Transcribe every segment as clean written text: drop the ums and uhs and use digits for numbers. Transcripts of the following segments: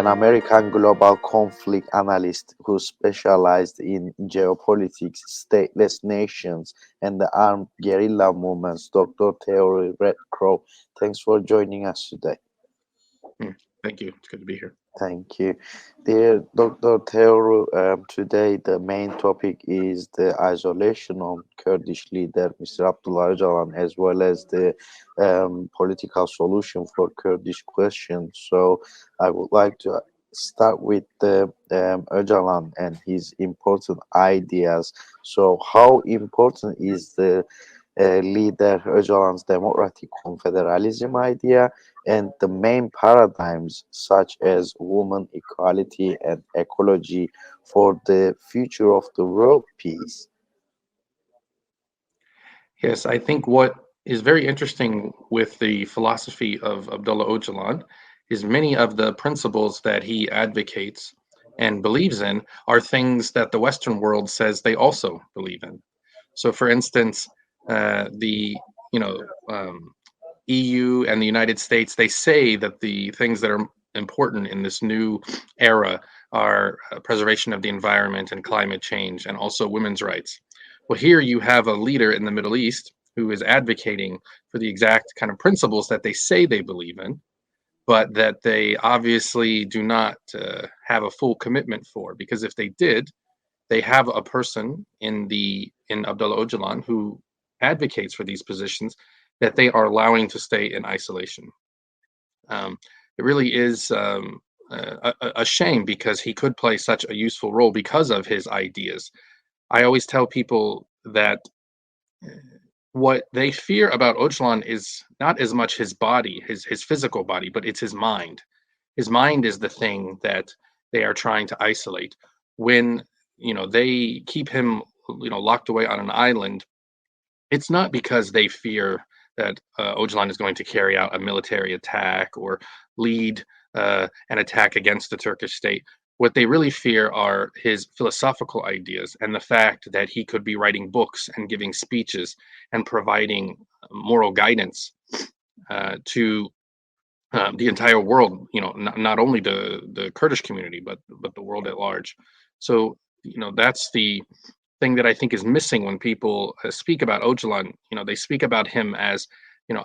an American global conflict analyst who specialized in geopolitics, stateless nations, and the armed guerrilla movements, Dr. Thoreau Redcrow. Thanks for joining us today. Thank you. It's good to be here. Thank you. Dear Dr. Theoru, today the main topic is the isolation of Kurdish leader Mr. Abdullah Öcalan, as well as the political solution for Kurdish question. So I would like to start with the Öcalan and his important ideas. So how important is the leader Öcalan's democratic confederalism idea and the main paradigms such as women equality and ecology for the future of the world peace? Yes, I think what is very interesting with the philosophy of Abdullah Öcalan is many of the principles that he advocates and believes in are things that the Western world says they also believe in. So, for instance, the you know EU and the United States, they say that the things that are important in this new era are preservation of the environment and climate change, and also women's rights. Well, here you have a leader in the Middle East who is advocating for the exact kind of principles that they say they believe in, but that they obviously do not have a full commitment for. Because if they did, they have a person in Abdullah Öcalan who advocates for these positions that they are allowing to stay in isolation. It really is a shame because he could play such a useful role because of his ideas. I always tell people that what they fear about Öcalan is not as much his body, his physical body, but it's his mind. His mind is the thing that they are trying to isolate. When they keep him locked away on an island, it's not because they fear that Öcalan is going to carry out a military attack or lead an attack against the Turkish state. What they really fear are his philosophical ideas and the fact that he could be writing books and giving speeches and providing moral guidance to the entire world. Not only the Kurdish community, but the world at large. So that's the thing that I think is missing when people speak about Öcalan. They speak about him as,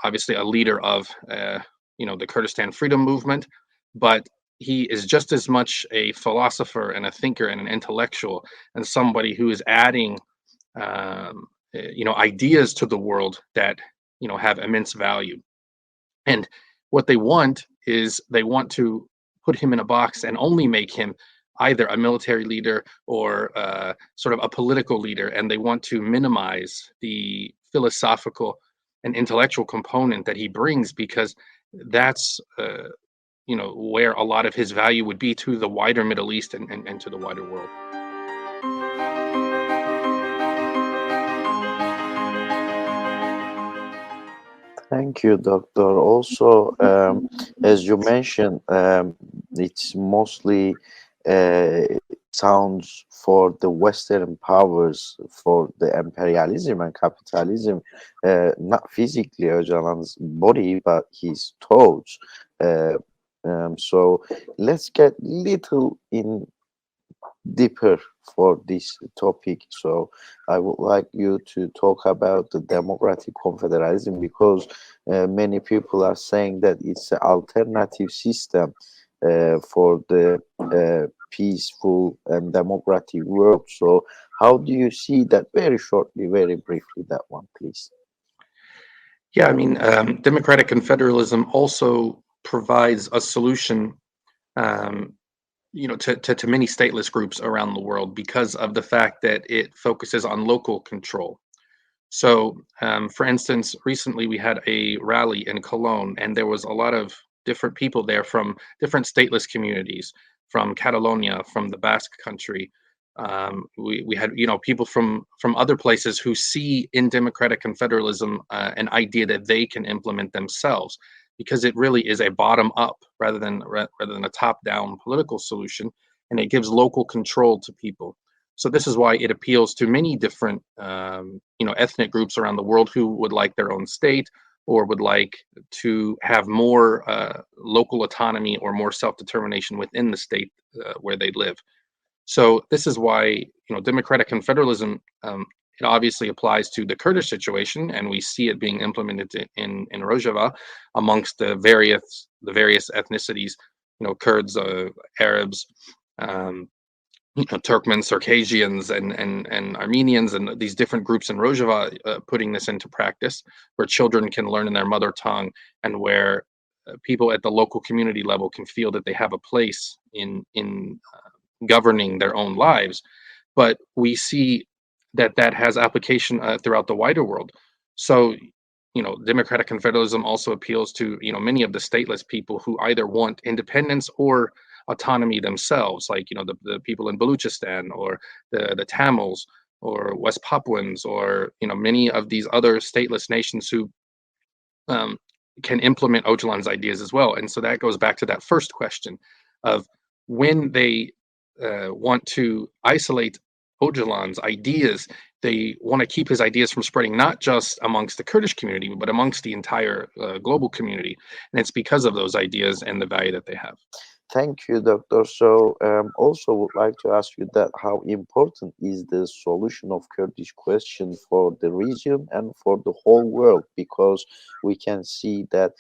obviously a leader of, the Kurdistan freedom movement, but he is just as much a philosopher and a thinker and an intellectual and somebody who is adding, ideas to the world that, have immense value. And what they want is they want to put him in a box and only make him either a military leader or sort of a political leader, and they want to minimize the philosophical and intellectual component that he brings, because that's where a lot of his value would be to the wider Middle East and to the wider world. Thank you, Doctor. Also, as you mentioned, it's mostly sounds for the Western powers for the imperialism and capitalism, not physically Öcalan's body, but his thoughts. So let's get little in deeper for this topic. So I would like you to talk about the democratic confederalism, because many people are saying that it's an alternative system for the peaceful and democratic world. So how do you see that? Very shortly, very briefly, that one, please. Yeah, I mean, democratic confederalism also provides a solution to many stateless groups around the world because of the fact that it focuses on local control. So, for instance, recently we had a rally in Cologne, and there was a lot of different people there from different stateless communities, from Catalonia, from the Basque country. We had people from other places who see in democratic confederalism an idea that they can implement themselves, because it really is a bottom up rather than a top down political solution, and it gives local control to people. So this is why it appeals to many different ethnic groups around the world who would like their own state, or would like to have more local autonomy or more self-determination within the state where they live. So this is why, democratic confederalism, it obviously applies to the Kurdish situation, and we see it being implemented in Rojava amongst the various ethnicities, Kurds, Arabs, um, Turkmens, Circassians, and Armenians, and these different groups in Rojava, putting this into practice, where children can learn in their mother tongue, and where people at the local community level can feel that they have a place in governing their own lives. But we see that that has application throughout the wider world. So, democratic confederalism also appeals to, many of the stateless people who either want independence or autonomy themselves, like, the people in Baluchistan, or the Tamils, or West Papuans, or, many of these other stateless nations who um, can implement Öcalan's ideas as well. And so that goes back to that first question of, when they want to isolate Öcalan's ideas, they want to keep his ideas from spreading not just amongst the Kurdish community, but amongst the entire global community. And it's because of those ideas and the value that they have. Thank you, Doctor. So, also would like to ask you that how important is the solution of Kurdish question for the region and for the whole world? Because we can see that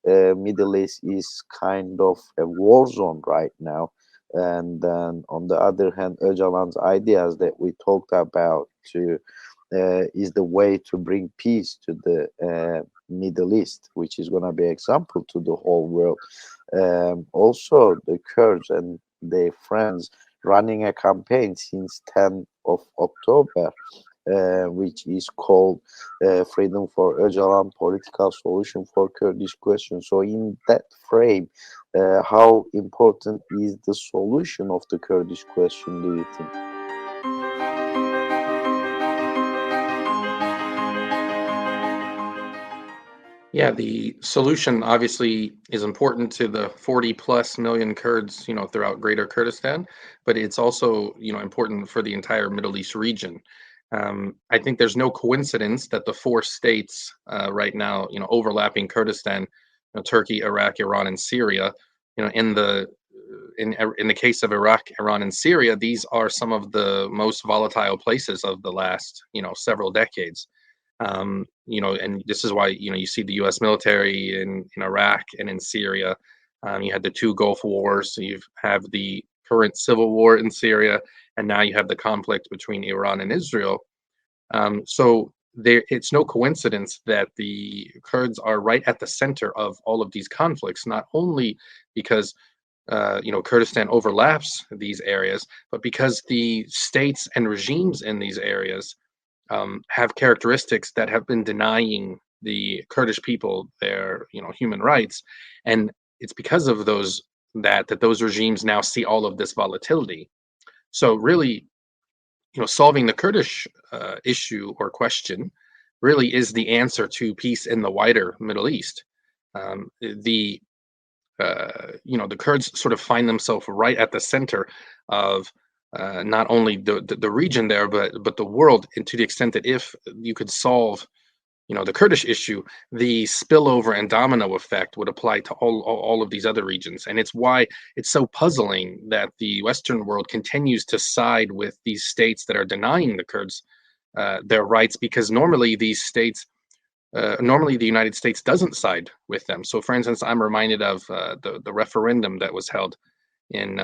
Middle East is kind of a war zone right now. And then on the other hand, Öcalan's ideas that we talked about to is the way to bring peace to the Middle East, which is going to be example to the whole world. Also, the Kurds and their friends running a campaign since 10th of October, which is called Freedom for Öcalan, Political Solution for Kurdish Question. So in that frame, how important is the solution of the Kurdish question, do you think? Yeah, the solution obviously is important to the 40 plus million Kurds, throughout Greater Kurdistan, but it's also, important for the entire Middle East region. I think there's no coincidence that the four states right now, overlapping Kurdistan, Turkey, Iraq, Iran, and Syria, in the case of Iraq, Iran, and Syria, these are some of the most volatile places of the last, several decades. And this is why, you see the U.S. military in Iraq and in Syria. You had the two Gulf Wars. So you have the current civil war in Syria, and now you have the conflict between Iran and Israel. So it's no coincidence that the Kurds are right at the center of all of these conflicts, not only because Kurdistan overlaps these areas, but because the states and regimes in these areas have characteristics that have been denying the Kurdish people their, human rights, and it's because of that those regimes now see all of this volatility. So really, solving the Kurdish issue or question really is the answer to peace in the wider Middle East. The Kurds sort of find themselves right at the center of not only the region there, but the world, and to the extent that if you could solve, the Kurdish issue, the spillover and domino effect would apply to all of these other regions. And it's why it's so puzzling that the Western world continues to side with these states that are denying the Kurds their rights, because normally the United States doesn't side with them. So, for instance, I'm reminded of the referendum that was held in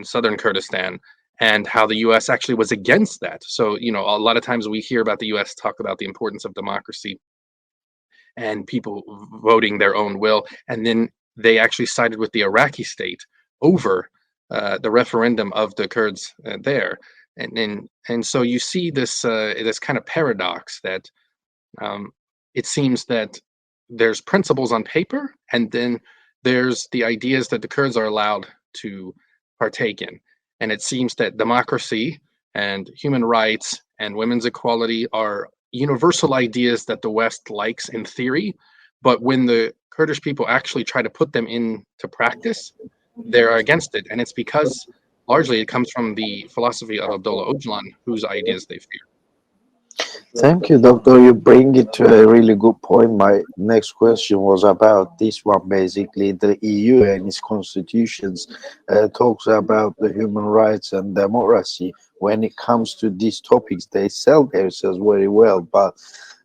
southern Kurdistan, and how the U.S. actually was against that. So, a lot of times we hear about the U.S. talk about the importance of democracy and people voting their own will, and then they actually sided with the Iraqi state over the referendum of the Kurds there. And so you see this kind of paradox that it seems that there's principles on paper, and then there's the ideas that the Kurds are allowed to partake in. And it seems that democracy and human rights and women's equality are universal ideas that the West likes in theory, but when the Kurdish people actually try to put them into practice, they're against it. And it's because largely it comes from the philosophy of Abdullah Öcalan, whose ideas they fear. Thank you, Doctor. You bring it to a really good point. My next question was about this one. Basically, the EU and its constitutions talks about the human rights and democracy. When it comes to these topics, they sell themselves very well. But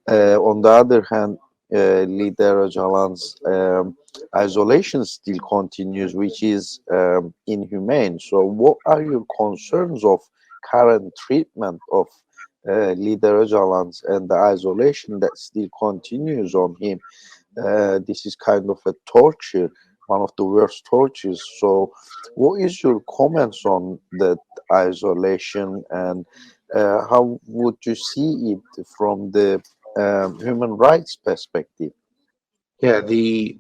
on the other hand, Leader Öcalan's isolation still continues, which is inhumane. So, what are your concerns of current treatment of Leader Öcalan's and the isolation that still continues on him? This is kind of a torture, one of the worst tortures. So, what is your comments on that isolation, and how would you see it from the human rights perspective? Yeah, the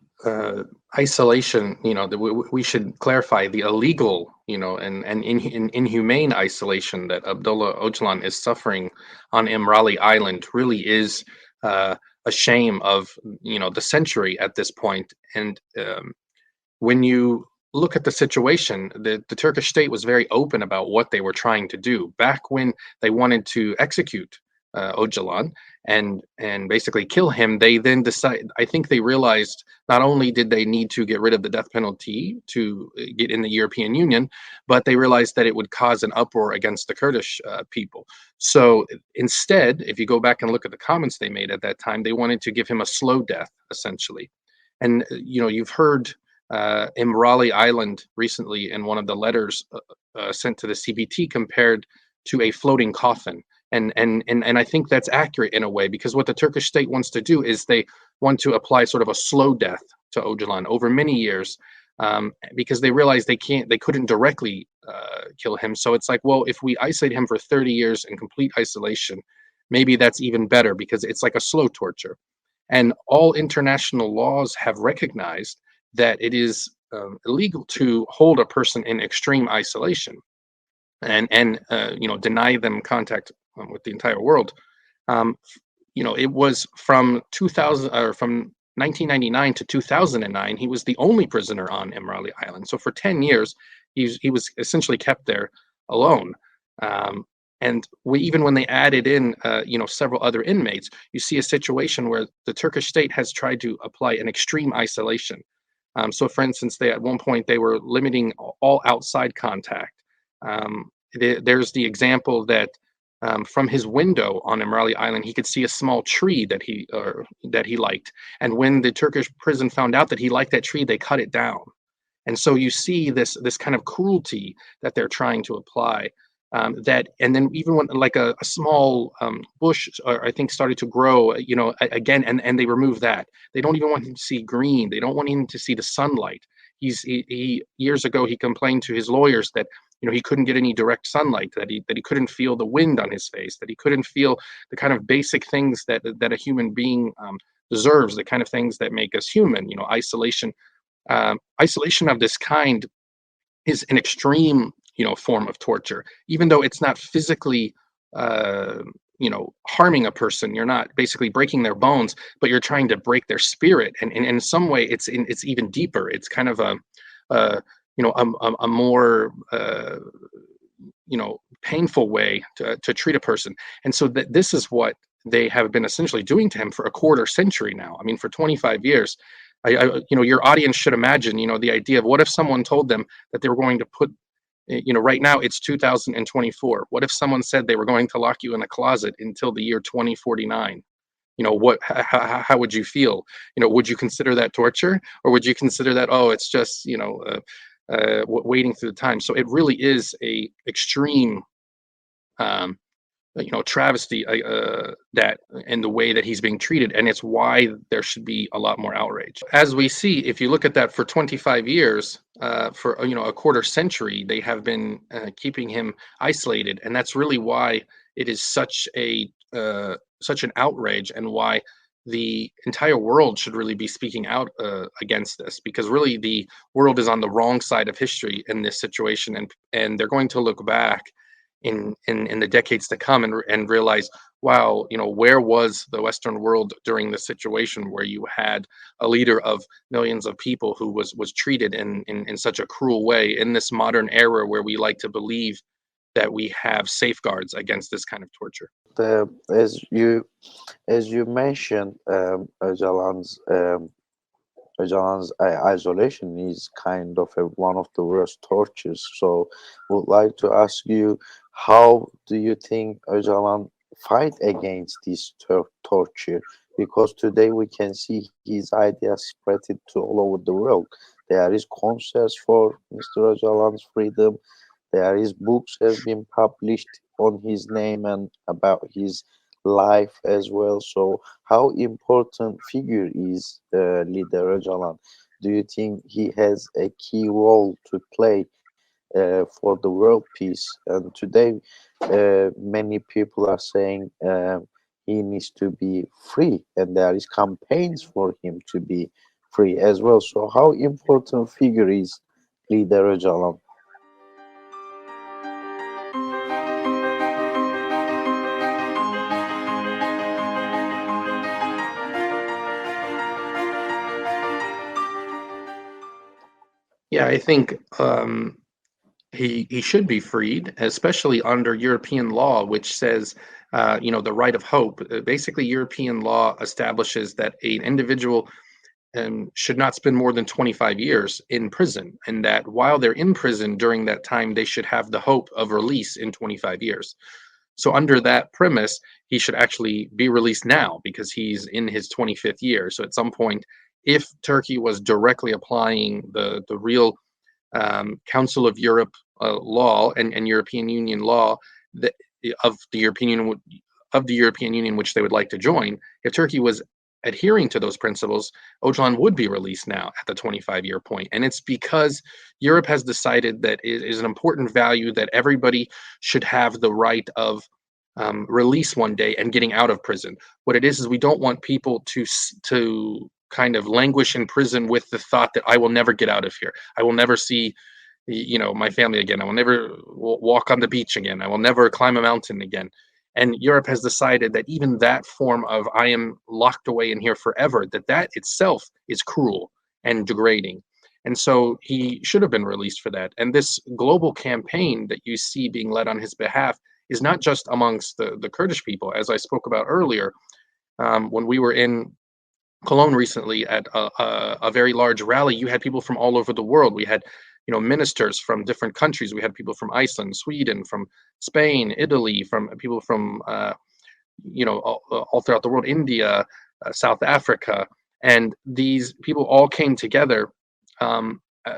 isolation, we should clarify the illegal, and inhumane isolation that Abdullah Öcalan is suffering on Imrali Island really is a shame of, the century at this point. And when you look at the situation, the Turkish state was very open about what they were trying to do back when they wanted to execute Öcalan and basically kill him. They then decide. I think they realized not only did they need to get rid of the death penalty to get in the European Union, but they realized that it would cause an uproar against the Kurdish people. So instead, if you go back and look at the comments they made at that time, they wanted to give him a slow death, essentially. And you've heard Imrali Island recently in one of the letters sent to the CBT compared to a floating coffin. And I think that's accurate in a way, because what the Turkish state wants to do is they want to apply sort of a slow death to Öcalan over many years, because they realize they couldn't directly kill him. So it's like, well, if we isolate him for 30 years in complete isolation, maybe that's even better, because it's like a slow torture. And all international laws have recognized that it is illegal to hold a person in extreme isolation and deny them contact with the entire world. Um, it was from 2000 or from 1999 to 2009. He was the only prisoner on Imrali Island. So for 10 years, he was essentially kept there alone. Um, and even when they added in, several other inmates, you see a situation where the Turkish state has tried to apply an extreme isolation. So, for instance, at one point they were limiting all outside contact. There's the example that from his window on Imrali Island, he could see a small tree that he liked. And when the Turkish prison found out that he liked that tree, they cut it down. And so you see this kind of cruelty that they're trying to apply. And then even when like a small bush, I think, started to grow, again, and they remove that. They don't even want him to see green. They don't want him to see the sunlight. He years ago he complained to his lawyers that he couldn't get any direct sunlight, that he couldn't feel the wind on his face, that he couldn't feel the kind of basic things that a human being deserves, the kind of things that make us human. Isolation of this kind is an extreme, form of torture. Even though it's not physically, harming a person, you're not basically breaking their bones, but you're trying to break their spirit. And in some way, it's even deeper. It's kind of a more painful way to treat a person. And so this is what they have been essentially doing to him for a quarter century now. I mean, for 25 years. Your audience should imagine, the idea of what if someone told them that they were going to put, right now it's 2024. What if someone said they were going to lock you in a closet until the year 2049? How would you feel? Would you consider that torture, or would you consider that, oh, it's just, waiting through the time? So it really is a extreme, travesty, that and the way that he's being treated, and it's why there should be a lot more outrage. As we see, if you look at that, for 25 years, for a quarter century, they have been keeping him isolated, and that's really why it is such an outrage, and why the entire world should really be speaking out against this, because really the world is on the wrong side of history in this situation, and they're going to look back in the decades to come and realize, wow, where was the Western world during this situation where you had a leader of millions of people who was treated in such a cruel way, in this modern era where we like to believe that we have safeguards against this kind of torture. As you mentioned, Öcalan's isolation is kind of one of the worst tortures. So, would like to ask you, how do you think Öcalan fight against this torture? Because today we can see his ideas spread it to all over the world. There is concerts for Mr. Öcalan's freedom. There is books has been published on his name and about his life as well. So, how important figure is leader Öcalan? Do you think he has a key role to play for the world peace? And today, many people are saying he needs to be free, and there is campaigns for him to be free as well. So, how important figure is leader Öcalan? Yeah, I think he should be freed, especially under European law, which says, the right of hope. Basically, European law establishes that an individual should not spend more than 25 years in prison, and that while they're in prison during that time, they should have the hope of release in 25 years. So, under that premise, he should actually be released now because he's in his 25th year. So, at some point, if Turkey was directly applying the real Council of Europe law and European Union law that, of the European Union, which they would like to join, if Turkey was adhering to those principles, Öcalan would be released now at the 25-year point. And it's because Europe has decided that it is an important value that everybody should have the right of release one day and getting out of prison. What it is we don't want people to kind of languish in prison with the thought that I will never get out of here. I will never see, my family again. I will never walk on the beach again. I will never climb a mountain again. And Europe has decided that even that form of I am locked away in here forever, that itself is cruel and degrading. And so he should have been released for that. And this global campaign that you see being led on his behalf is not just amongst the Kurdish people. As I spoke about earlier, when we were in Cologne recently at a very large rally, you had people from all over the world. We had, ministers from different countries. We had people from Iceland, Sweden, from Spain, Italy, from people from, all throughout the world, India, South Africa. And these people all came together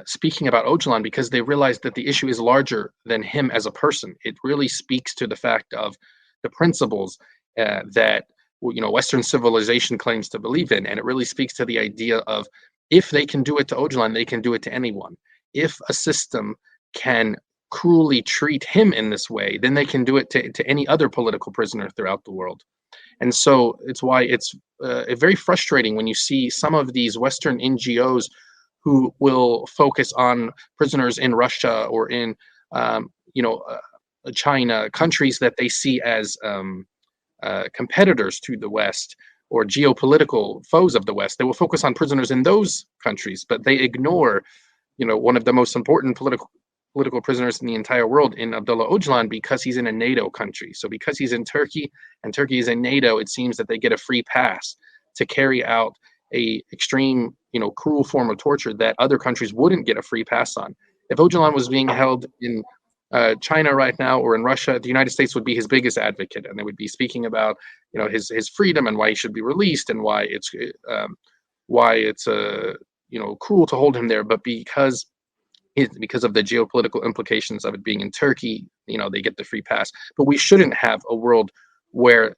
speaking about Öcalan because they realized that the issue is larger than him as a person. It really speaks to the fact of the principles that Western civilization claims to believe in, and it really speaks to the idea of if they can do it to Öcalan, they can do it to anyone. If a system can cruelly treat him in this way, then they can do it to any other political prisoner throughout the world. And so it's why it's very frustrating when you see some of these Western NGOs who will focus on prisoners in Russia or in, China, countries that they see as competitors to the West or geopolitical foes of the West. They will focus on prisoners in those countries, but they ignore, one of the most important political prisoners in the entire world in Abdullah Öcalan because he's in a NATO country. So because he's in Turkey and Turkey is in NATO, it seems that they get a free pass to carry out a extreme, cruel form of torture that other countries wouldn't get a free pass on. If Öcalan was being held in China right now or in Russia, the United States would be his biggest advocate, and they would be speaking about, his freedom and why he should be released and why it's cruel to hold him there. But because of the geopolitical implications of it being in Turkey, they get the free pass. But we shouldn't have a world where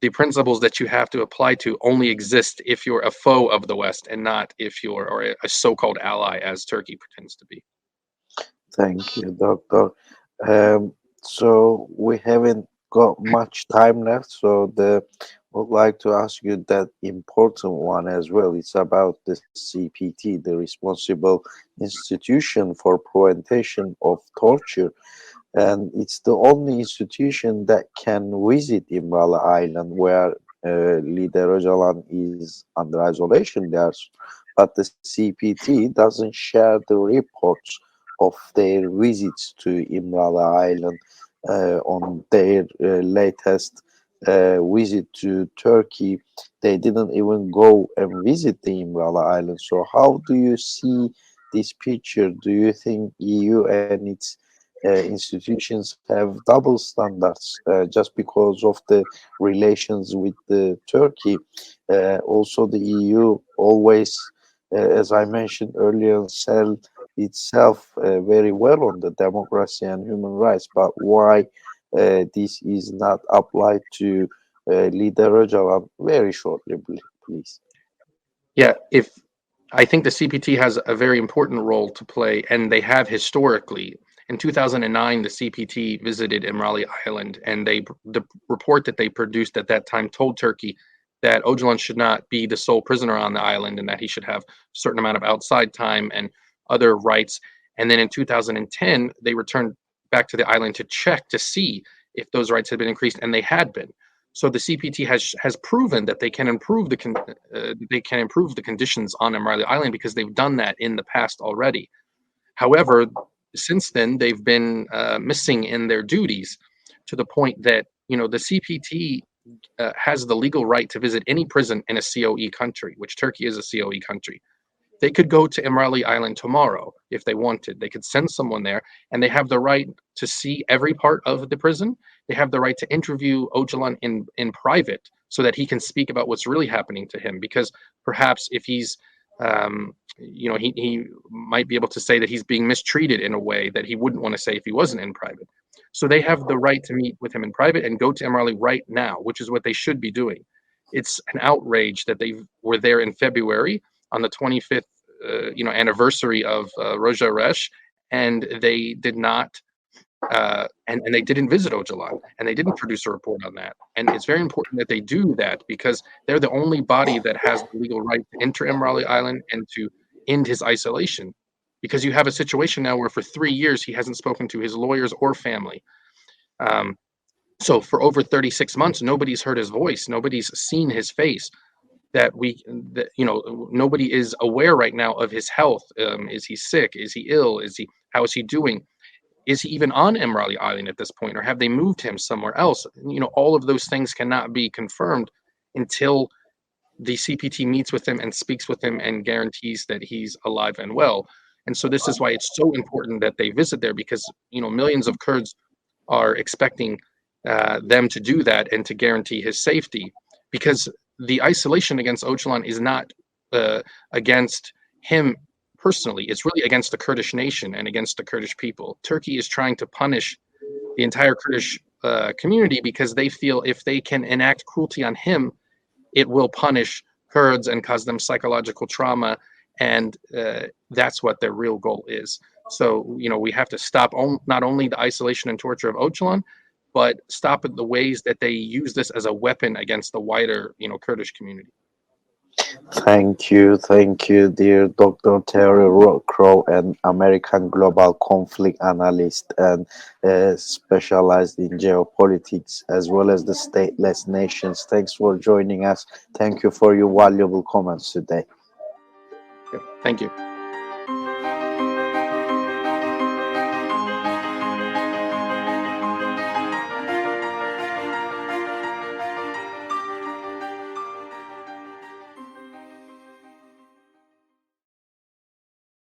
the principles that you have to apply to only exist if you're a foe of the West and not if you're or a so-called ally, as Turkey pretends to be. Thank you, Doctor. So we haven't got much time left, so would like to ask you that important one as well. It's about the CPT, the Responsible Institution for Prevention of Torture, and it's the only institution that can visit Imrala Island where leader Öcalan is under isolation there. But the CPT doesn't share the reports of their visits to Imrala Island on their latest visit to Turkey, they didn't even go and visit the Imrala Island. So how do you see this picture? Do you think EU and its institutions have double standards just because of the relations with the Turkey? Also, the EU always, as I mentioned earlier, sell itself very well on the democracy and human rights, but why this is not applied to Leader Öcalan? Very shortly, please. Yeah, if I think the CPT has a very important role to play, and they have historically. In 2009, the CPT visited Imrali Island, and the report that they produced at that time told Turkey that Öcalan should not be the sole prisoner on the island, and that he should have a certain amount of outside time and other rights. And then in 2010, they returned back to the island to check to see if those rights had been increased, and they had been. So the CPT has proven that they can improve the conditions on Imrali Island because they've done that in the past already. However, since then they've been missing in their duties to the point that the CPT has the legal right to visit any prison in a COE country, which Turkey is a COE country. They could go to Imrali Island tomorrow if they wanted. They could send someone there, and they have the right to see every part of the prison. They have the right to interview Öcalan in private so that he can speak about what's really happening to him. Because perhaps if he's, he might be able to say that he's being mistreated in a way that he wouldn't want to say if he wasn't in private. So they have the right to meet with him in private and go to Imrali right now, which is what they should be doing. It's an outrage that they were there in February on the 25th, anniversary of Roja Resh, and they did not, and they didn't visit Öcalan, and they didn't produce a report on that. And it's very important that they do that because they're the only body that has the legal right to enter Imrali Island and to end his isolation. Because you have a situation now where for 3 years he hasn't spoken to his lawyers or family. So for over 36 months, nobody's heard his voice, nobody's seen his face. Nobody is aware right now of his health. Is he sick? Is he ill? How is he doing? Is he even on Imrali Island at this point, or have they moved him somewhere else? All of those things cannot be confirmed until the CPT meets with him and speaks with him and guarantees that he's alive and well. And so this is why it's so important that they visit there, because millions of Kurds are expecting them to do that and to guarantee his safety, because the isolation against Öcalan is not against him personally. It's really against the Kurdish nation and against the Kurdish people. Turkey is trying to punish the entire Kurdish community because they feel if they can enact cruelty on him, it will punish Kurds and cause them psychological trauma. And that's what their real goal is. So, we have to stop not only the isolation and torture of Öcalan, but stop at the ways that they use this as a weapon against the wider, Kurdish community. Thank you, dear Dr. Thoreau Redcrow, an American global conflict analyst and specialized in geopolitics as well as the stateless nations. Thanks for joining us. Thank you for your valuable comments today. Yeah, thank you.